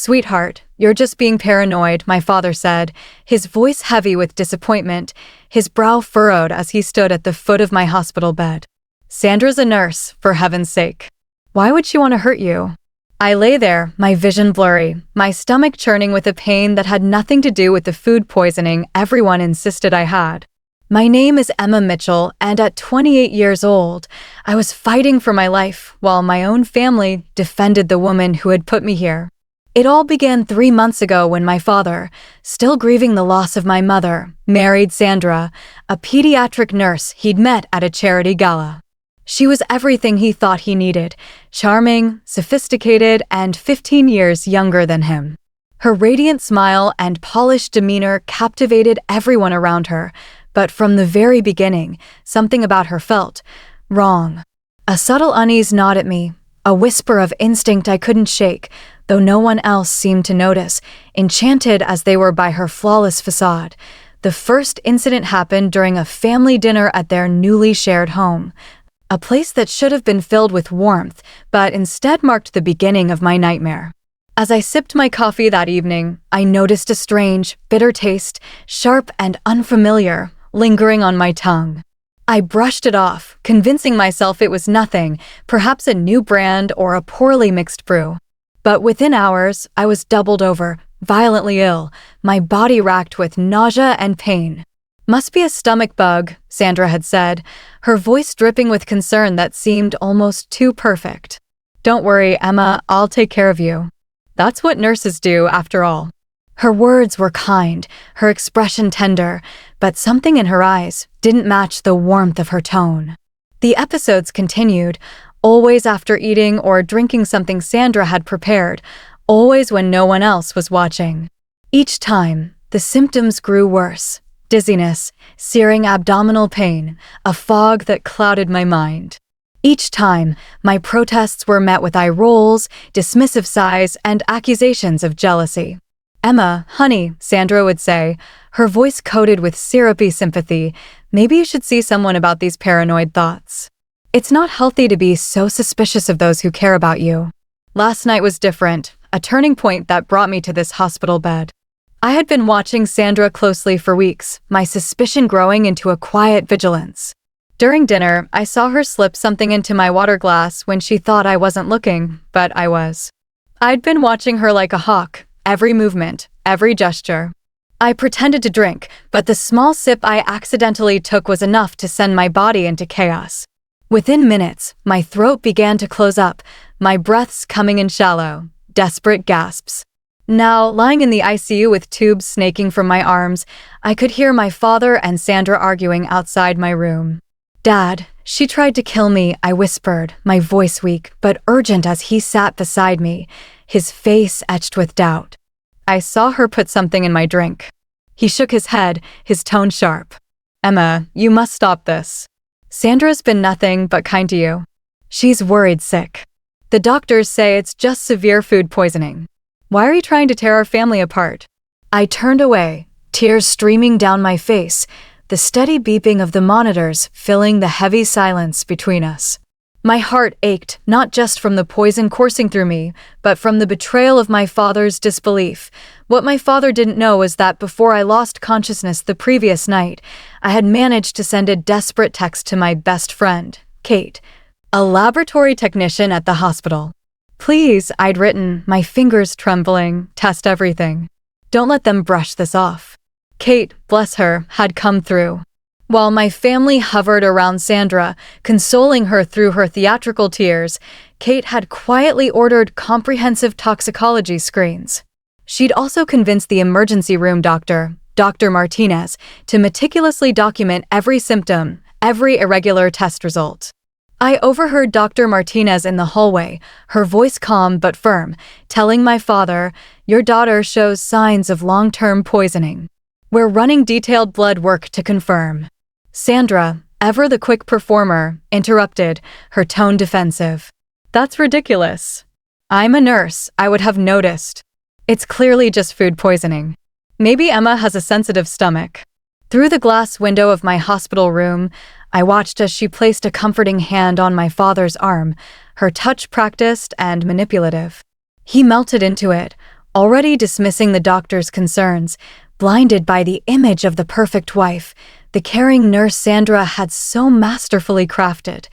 "Sweetheart, you're just being paranoid," my father said, his voice heavy with disappointment, his brow furrowed as he stood at the foot of my hospital bed. "Sandra's a nurse, for heaven's sake. Why would she want to hurt you?" I lay there, my vision blurry, my stomach churning with a pain that had nothing to do with the food poisoning everyone insisted I had. My name is Emma Mitchell, and at 28 years old, I was fighting for my life while my own family defended the woman who had put me here. It all began 3 months ago when my father, still grieving the loss of my mother, married Sandra, a pediatric nurse he'd met at a charity gala. She was everything he thought he needed, charming, sophisticated, and 15 years younger than him. Her radiant smile and polished demeanor captivated everyone around her, but from the very beginning, something about her felt wrong. A subtle unease gnawed at me, a whisper of instinct I couldn't shake, though no one else seemed to notice, enchanted as they were by her flawless facade. The first incident happened during a family dinner at their newly shared home, a place that should have been filled with warmth, but instead marked the beginning of my nightmare. As I sipped my coffee that evening, I noticed a strange, bitter taste, sharp and unfamiliar, lingering on my tongue. I brushed it off, convincing myself it was nothing, perhaps a new brand or a poorly mixed brew. But within hours, I was doubled over, violently ill, my body racked with nausea and pain. "Must be a stomach bug," Sandra had said, her voice dripping with concern that seemed almost too perfect. "Don't worry, Emma, I'll take care of you. That's what nurses do, after all." Her words were kind, her expression tender, but something in her eyes didn't match the warmth of her tone. The episodes continued, always after eating or drinking something Sandra had prepared, always when no one else was watching. Each time, the symptoms grew worse. Dizziness, searing abdominal pain, a fog that clouded my mind. Each time, my protests were met with eye rolls, dismissive sighs, and accusations of jealousy. "Emma, honey," Sandra would say, her voice coated with syrupy sympathy, "maybe you should see someone about these paranoid thoughts. It's not healthy to be so suspicious of those who care about you." Last night was different, a turning point that brought me to this hospital bed. I had been watching Sandra closely for weeks, my suspicion growing into a quiet vigilance. During dinner, I saw her slip something into my water glass when she thought I wasn't looking, but I was. I'd been watching her like a hawk, every movement, every gesture. I pretended to drink, but the small sip I accidentally took was enough to send my body into chaos. Within minutes, my throat began to close up, my breaths coming in shallow, desperate gasps. Now, lying in the ICU with tubes snaking from my arms, I could hear my father and Sandra arguing outside my room. "Dad, she tried to kill me," I whispered, my voice weak but urgent as he sat beside me, his face etched with doubt. I saw her put something in my drink. He shook his head, his tone sharp. "Emma, you must stop this. Sandra's been nothing but kind to you. She's worried sick. The doctors say it's just severe food poisoning. Why are you trying to tear our family apart?" I turned away, tears streaming down my face, the steady beeping of the monitors filling the heavy silence between us. My heart ached, not just from the poison coursing through me, but from the betrayal of my father's disbelief. What my father didn't know was that before I lost consciousness the previous night, I had managed to send a desperate text to my best friend, Kate, a laboratory technician at the hospital. "Please," I'd written, my fingers trembling, "test everything. Don't let them brush this off." Kate, bless her, had come through. While my family hovered around Sandra, consoling her through her theatrical tears, Kate had quietly ordered comprehensive toxicology screens. She'd also convinced the emergency room doctor, Dr. Martinez, to meticulously document every symptom, every irregular test result. I overheard Dr. Martinez in the hallway, her voice calm but firm, telling my father, "Your daughter shows signs of long-term poisoning. We're running detailed blood work to confirm." Sandra, ever the quick performer, interrupted, her tone defensive. "That's ridiculous. I'm a nurse, I would have noticed. It's clearly just food poisoning. Maybe Emma has a sensitive stomach." Through the glass window of my hospital room, I watched as she placed a comforting hand on my father's arm, her touch practiced and manipulative. He melted into it, Already dismissing the doctor's concerns, blinded by the image of the perfect wife, the caring nurse Sandra had so masterfully crafted.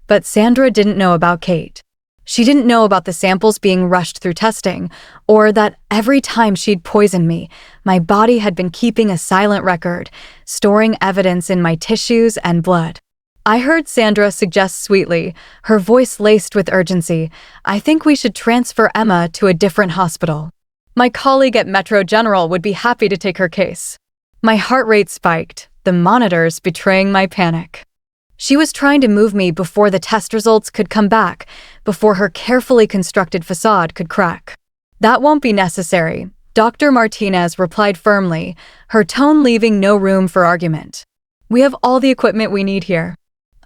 But Sandra didn't know about Kate. She didn't know about the samples being rushed through testing, or that every time she'd poisoned me, my body had been keeping a silent record, storing evidence in my tissues and blood. I heard Sandra suggest sweetly, her voice laced with urgency, "I think we should transfer Emma to a different hospital. My colleague at Metro General would be happy to take her case." My heart rate spiked, the monitors betraying my panic. She was trying to move me before the test results could come back, before her carefully constructed facade could crack. "That won't be necessary," Dr. Martinez replied firmly, her tone leaving no room for argument. "We have all the equipment we need here."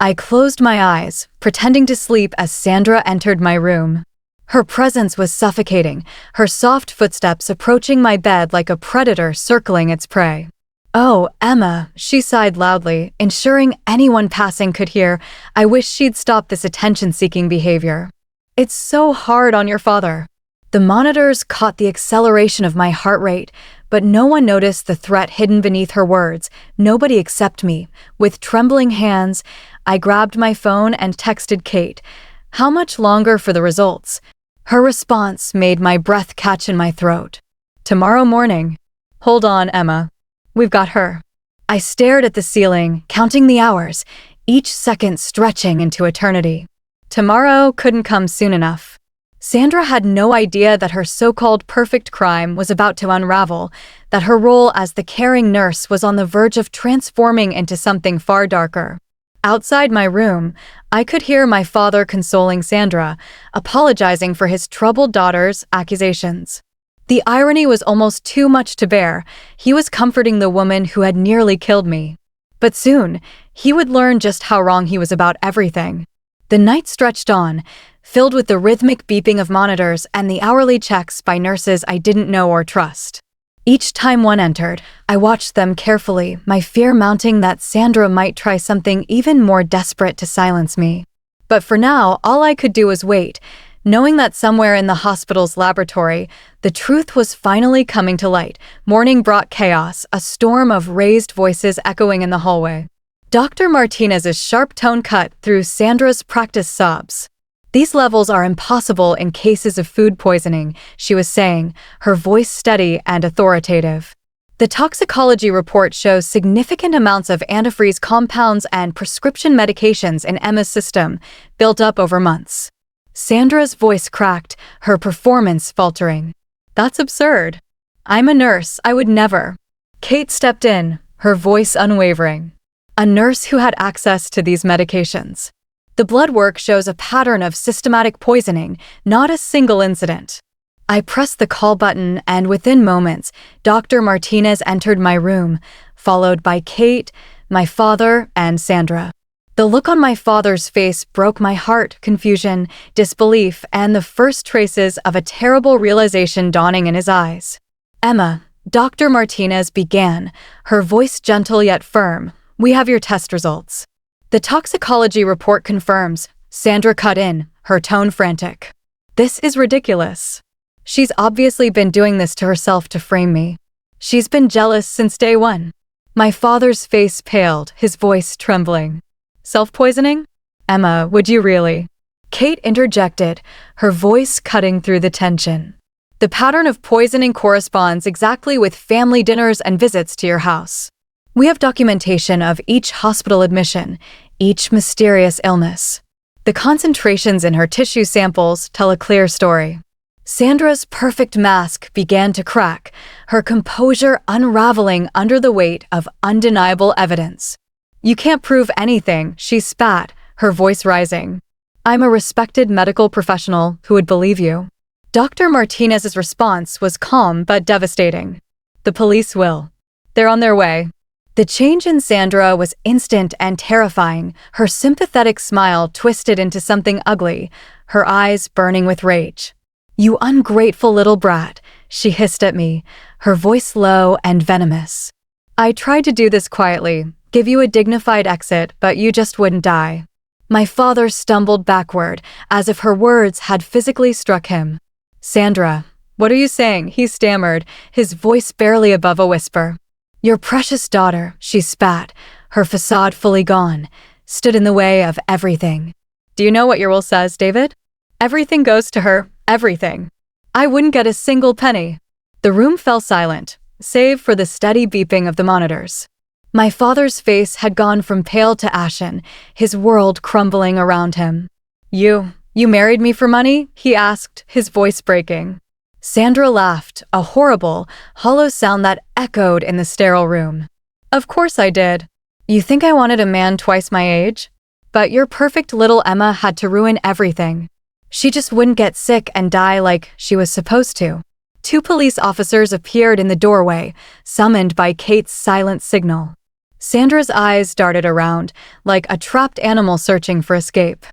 I closed my eyes, pretending to sleep as Sandra entered my room. Her presence was suffocating, her soft footsteps approaching my bed like a predator circling its prey. "Oh, Emma," she sighed loudly, ensuring anyone passing could hear, "I wish she'd stop this attention-seeking behavior. It's so hard on your father." The monitors caught the acceleration of my heart rate, but no one noticed the threat hidden beneath her words, nobody except me. With trembling hands, I grabbed my phone and texted Kate, "How much longer for the results?" Her response made my breath catch in my throat. "Tomorrow morning." "Hold on, Emma. We've got her." I stared at the ceiling, counting the hours, each second stretching into eternity. Tomorrow couldn't come soon enough. Sandra had no idea that her so-called perfect crime was about to unravel, that her role as the caring nurse was on the verge of transforming into something far darker. Outside my room, I could hear my father consoling Sandra, apologizing for his troubled daughter's accusations. The irony was almost too much to bear. He was comforting the woman who had nearly killed me. But soon, he would learn just how wrong he was about everything. The night stretched on, filled with the rhythmic beeping of monitors and the hourly checks by nurses I didn't know or trust. Each time one entered, I watched them carefully, my fear mounting that Sandra might try something even more desperate to silence me. But for now, all I could do was wait, knowing that somewhere in the hospital's laboratory, the truth was finally coming to light. Morning brought chaos, a storm of raised voices echoing in the hallway. Dr. Martinez's sharp tone cut through Sandra's practiced sobs. "These levels are impossible in cases of food poisoning," she was saying, her voice steady and authoritative. "The toxicology report shows significant amounts of antifreeze compounds and prescription medications in Emma's system, built up over months." Sandra's voice cracked, her performance faltering. "That's absurd. I'm a nurse, I would never." Kate stepped in, her voice unwavering. "A nurse who had access to these medications. The blood work shows a pattern of systematic poisoning, not a single incident." I pressed the call button, and within moments, Dr. Martinez entered my room, followed by Kate, my father, and Sandra. The look on my father's face broke my heart, confusion, disbelief, and the first traces of a terrible realization dawning in his eyes. "Emma," Dr. Martinez began, her voice gentle yet firm, "we have your test results." "The toxicology report confirms," Sandra cut in, her tone frantic. "This is ridiculous. She's obviously been doing this to herself to frame me. She's been jealous since day one." My father's face paled, his voice trembling. "Self-poisoning? Emma, would you really?" Kate interjected, her voice cutting through the tension. "The pattern of poisoning corresponds exactly with family dinners and visits to your house. We have documentation of each hospital admission, each mysterious illness. The concentrations in her tissue samples tell a clear story." Sandra's perfect mask began to crack, her composure unraveling under the weight of undeniable evidence. "You can't prove anything," she spat, her voice rising. "I'm a respected medical professional who would believe you." Dr. Martinez's response was calm but devastating. "The police will. They're on their way." The change in Sandra was instant and terrifying, her sympathetic smile twisted into something ugly, her eyes burning with rage. "You ungrateful little brat," she hissed at me, her voice low and venomous. "I tried to do this quietly, give you a dignified exit, but you just wouldn't die." My father stumbled backward, as if her words had physically struck him. "Sandra," What are you saying? He stammered, his voice barely above a whisper. Your precious daughter, she spat, her facade fully gone, stood in the way of everything. Do you know what your will says, David? Everything goes to her, everything. I wouldn't get a single penny. The room fell silent, save for the steady beeping of the monitors. My father's face had gone from pale to ashen, his world crumbling around him. You married me for money? He asked, his voice breaking. Sandra laughed, a horrible, hollow sound that echoed in the sterile room. Of course I did. You think I wanted a man twice my age? But your perfect little Emma had to ruin everything. She just wouldn't get sick and die like she was supposed to. 2 police officers appeared in the doorway, summoned by Kate's silent signal. Sandra's eyes darted around, like a trapped animal searching for escape.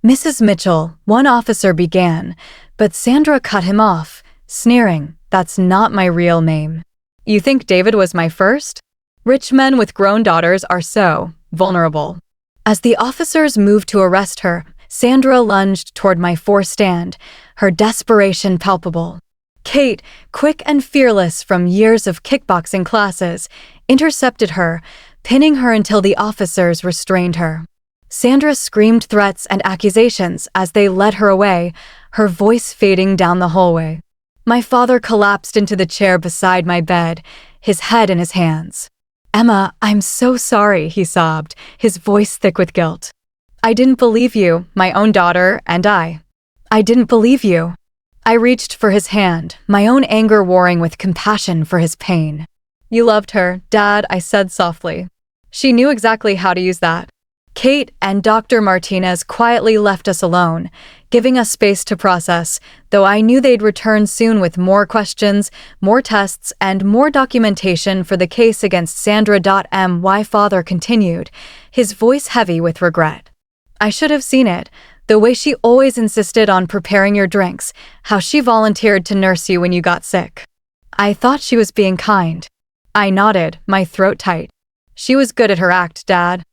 Mrs. Mitchell, one officer began, but Sandra cut him off, sneering, That's not my real name. You think David was my first? Rich men with grown daughters are so vulnerable. As the officers moved to arrest her, Sandra lunged toward my stand, her desperation palpable. Kate, quick and fearless from years of kickboxing classes, intercepted her, pinning her until the officers restrained her. Sandra screamed threats and accusations as they led her away, her voice fading down the hallway. My father collapsed into the chair beside my bed, his head in his hands. Emma, I'm so sorry, he sobbed, his voice thick with guilt. I didn't believe you, my own daughter, and I didn't believe you. I reached for his hand, my own anger warring with compassion for his pain. You loved her, Dad, I said softly. She knew exactly how to use that. Kate and Dr. Martinez quietly left us alone, giving us space to process, though I knew they'd return soon with more questions, more tests, and more documentation for the case against Sandra. My father continued, his voice heavy with regret. I should have seen it, the way she always insisted on preparing your drinks, how she volunteered to nurse you when you got sick. I thought she was being kind. I nodded, my throat tight. She was good at her act, Dad.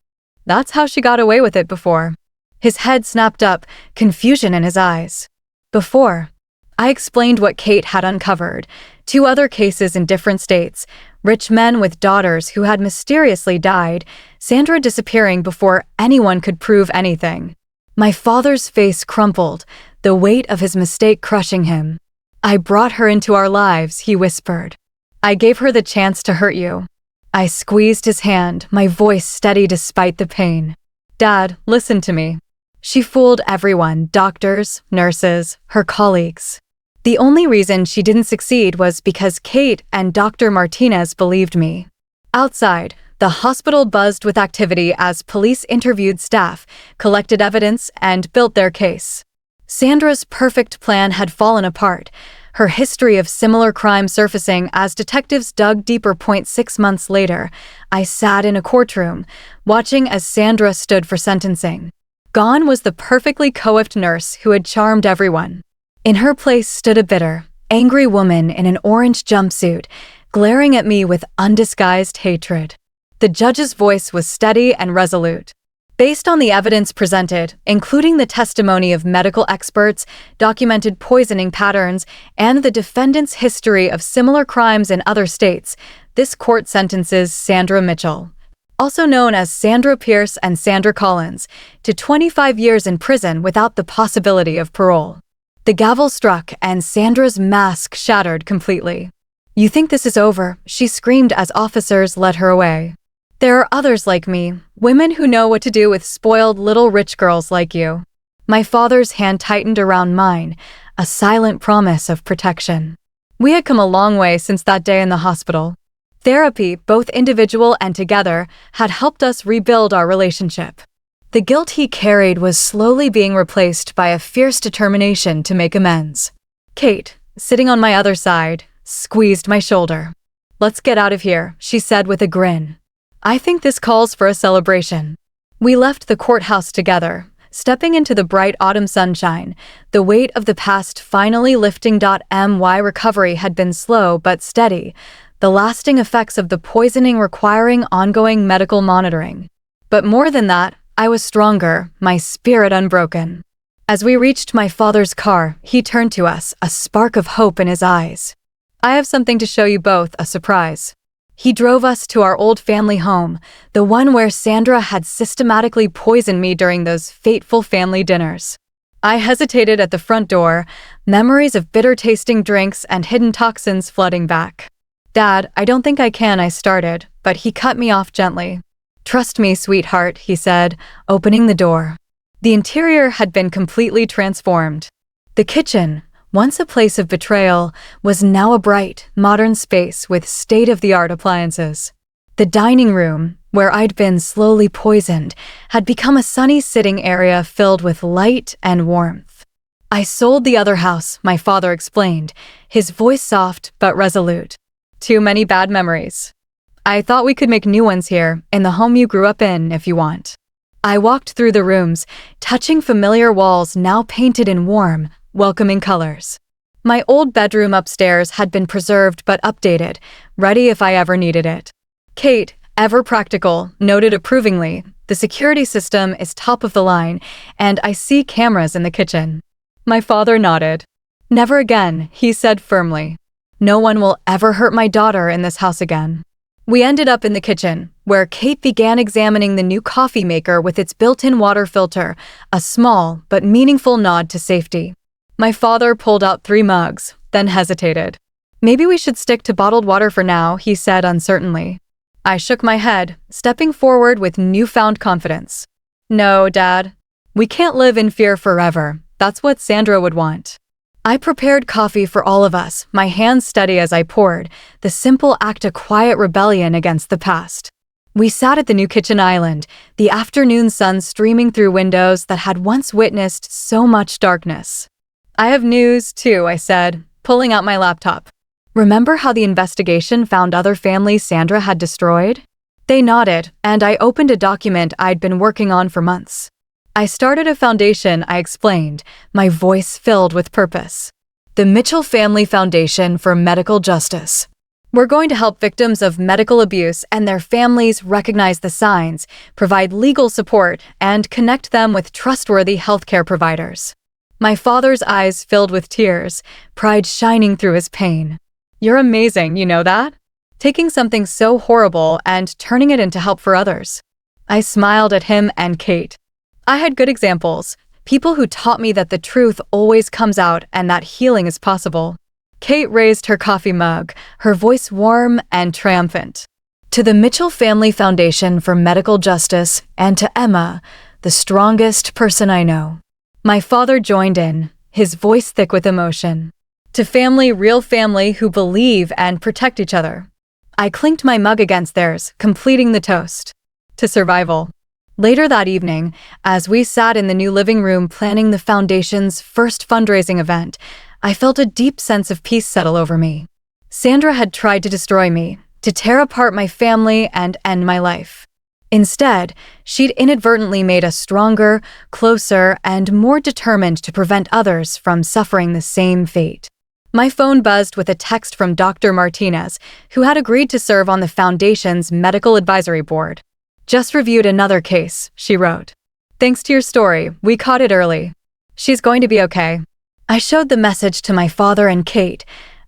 That's how she got away with it before. His head snapped up, confusion in his eyes. Before, I explained what Kate had uncovered. 2 other cases in different states, rich men with daughters who had mysteriously died, Sandra disappearing before anyone could prove anything. My father's face crumpled, the weight of his mistake crushing him. I brought her into our lives, he whispered. I gave her the chance to hurt you. I squeezed his hand, my voice steady despite the pain. Dad, listen to me. She fooled everyone, doctors, nurses, her colleagues. The only reason she didn't succeed was because Kate and Dr. Martinez believed me. Outside, the hospital buzzed with activity as police interviewed staff, collected evidence, and built their case. Sandra's perfect plan had fallen apart, her history of similar crime surfacing as detectives dug deeper. 6 months later, I sat in a courtroom, watching as Sandra stood for sentencing. Gone was the perfectly coiffed nurse who had charmed everyone. In her place stood a bitter, angry woman in an orange jumpsuit, glaring at me with undisguised hatred. The judge's voice was steady and resolute. Based on the evidence presented, including the testimony of medical experts, documented poisoning patterns, and the defendant's history of similar crimes in other states, this court sentences Sandra Mitchell, also known as Sandra Pierce and Sandra Collins, to 25 years in prison without the possibility of parole. The gavel struck and Sandra's mask shattered completely. You think this is over, she screamed as officers led her away. There are others like me, women who know what to do with spoiled little rich girls like you. My father's hand tightened around mine, a silent promise of protection. We had come a long way since that day in the hospital. Therapy, both individual and together, had helped us rebuild our relationship. The guilt he carried was slowly being replaced by a fierce determination to make amends. Kate, sitting on my other side, squeezed my shoulder. Let's get out of here, she said with a grin. I think this calls for a celebration. We left the courthouse together, stepping into the bright autumn sunshine, the weight of the past finally lifting. My recovery had been slow but steady, the lasting effects of the poisoning requiring ongoing medical monitoring. But more than that, I was stronger, my spirit unbroken. As we reached my father's car, he turned to us, a spark of hope in his eyes. "I have something to show you both, a surprise." He drove us to our old family home, the one where Sandra had systematically poisoned me during those fateful family dinners. I hesitated at the front door, memories of bitter-tasting drinks and hidden toxins flooding back. "Dad, I don't think I can," I started, but he cut me off gently. "Trust me, sweetheart," he said, opening the door. The interior had been completely transformed. The kitchen, once a place of betrayal, was now a bright, modern space with state-of-the-art appliances. The dining room, where I'd been slowly poisoned, had become a sunny sitting area filled with light and warmth. "I sold the other house," my father explained, his voice soft but resolute. "Too many bad memories. I thought we could make new ones here, in the home you grew up in, if you want." I walked through the rooms, touching familiar walls now painted in warm, welcoming colors. My old bedroom upstairs had been preserved but updated, ready if I ever needed it. Kate, ever practical, noted approvingly, "The security system is top of the line, and I see cameras in the kitchen." My father nodded. "Never again," he said firmly. "No one will ever hurt my daughter in this house again." We ended up in the kitchen, where Kate began examining the new coffee maker with its built-in water filter, a small but meaningful nod to safety. My father pulled out 3 mugs, then hesitated. "Maybe we should stick to bottled water for now," he said uncertainly. I shook my head, stepping forward with newfound confidence. "No, Dad. We can't live in fear forever. That's what Sandra would want." I prepared coffee for all of us, my hands steady as I poured, the simple act a quiet rebellion against the past. We sat at the new kitchen island, the afternoon sun streaming through windows that had once witnessed so much darkness. "I have news, too," I said, pulling out my laptop. "Remember how the investigation found other families Sandra had destroyed?" They nodded, and I opened a document I'd been working on for months. "I started a foundation," I explained, my voice filled with purpose. "The Mitchell Family Foundation for Medical Justice. We're going to help victims of medical abuse and their families recognize the signs, provide legal support, and connect them with trustworthy healthcare providers." My father's eyes filled with tears, pride shining through his pain. "You're amazing, you know that? Taking something so horrible and turning it into help for others." I smiled at him and Kate. I had good examples, people who taught me that the truth always comes out and that healing is possible. Kate raised her coffee mug, her voice warm and triumphant. "To the Mitchell Family Foundation for Medical Justice, and to Emma, the strongest person I know." My father joined in, his voice thick with emotion. "To family, real family who believe and protect each other." I clinked my mug against theirs, completing the toast. "To survival." Later that evening, as we sat in the new living room planning the foundation's first fundraising event, I felt a deep sense of peace settle over me. Sandra had tried to destroy me, to tear apart my family and end my life. Instead, she'd inadvertently made us stronger, closer, and more determined to prevent others from suffering the same fate. My phone buzzed with a text from Dr. Martinez, who had agreed to serve on the Foundation's medical advisory board. "Just reviewed another case," she wrote. "Thanks to your story, we caught it early. She's going to be okay." I showed the message to my father and Kate,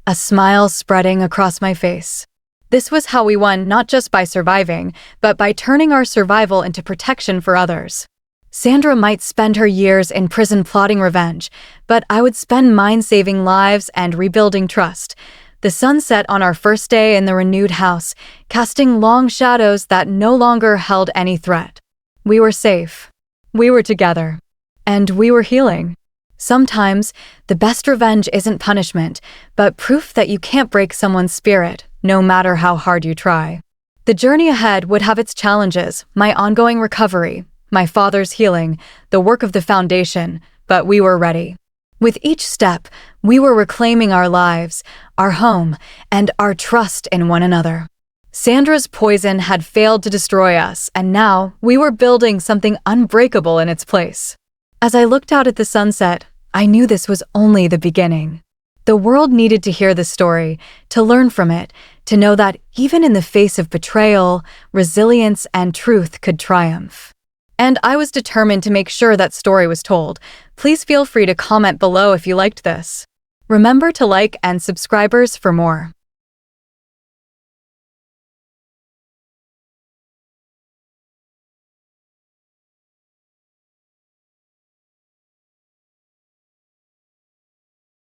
a smile spreading across my face. This was how we won, not just by surviving, but by turning our survival into protection for others. Sandra might spend her years in prison plotting revenge, but I would spend mine saving lives and rebuilding trust. The sun set on our first day in the renewed house, casting long shadows that no longer held any threat. We were safe. We were together. And we were healing. Sometimes, the best revenge isn't punishment, but proof that you can't break someone's spirit, no matter how hard you try. The journey ahead would have its challenges, my ongoing recovery, my father's healing, the work of the foundation, but we were ready. With each step, we were reclaiming our lives, our home, and our trust in one another. Sandra's poison had failed to destroy us, and now we were building something unbreakable in its place. As I looked out at the sunset, I knew this was only the beginning. The world needed to hear the story, to learn from it, to know that even in the face of betrayal, resilience and truth could triumph. And I was determined to make sure that story was told. Please feel free to comment below if you liked this. Remember to like and subscribers for more.